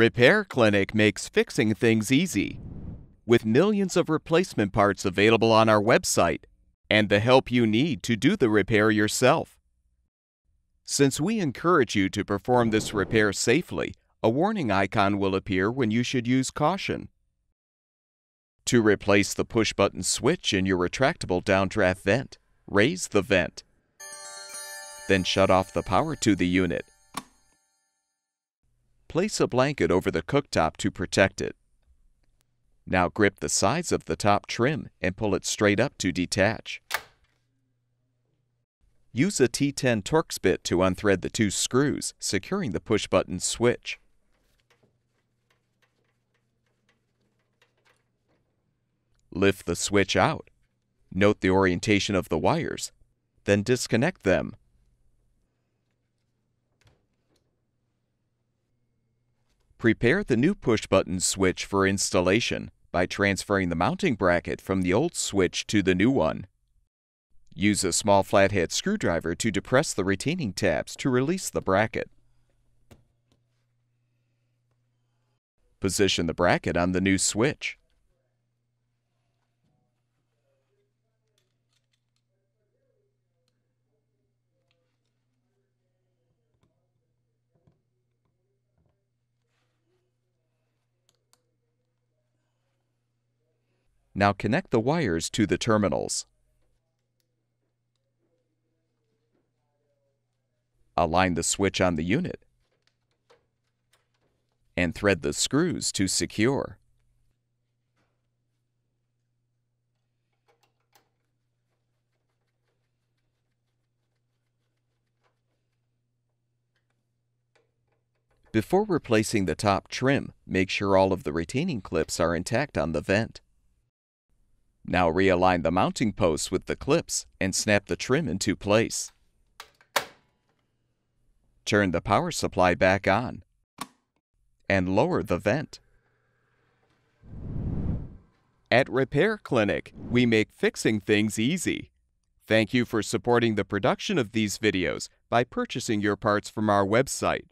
Repair Clinic makes fixing things easy, with millions of replacement parts available on our website and the help you need to do the repair yourself. Since we encourage you to perform this repair safely, a warning icon will appear when you should use caution. To replace the push-button switch in your retractable downdraft vent, raise the vent. Then shut off the power to the unit. Place a blanket over the cooktop to protect it. Now grip the sides of the top trim and pull it straight up to detach. Use a T10 Torx bit to unthread the two screws, securing the push-button switch. Lift the switch out. Note the orientation of the wires, then disconnect them. Prepare the new push-button switch for installation by transferring the mounting bracket from the old switch to the new one. Use a small flathead screwdriver to depress the retaining tabs to release the bracket. Position the bracket on the new switch. Now connect the wires to the terminals. Align the switch on the unit and thread the screws to secure. Before replacing the top trim, make sure all of the retaining clips are intact on the vent. Now realign the mounting posts with the clips and snap the trim into place. Turn the power supply back on and lower the vent. At Repair Clinic, we make fixing things easy. Thank you for supporting the production of these videos by purchasing your parts from our website.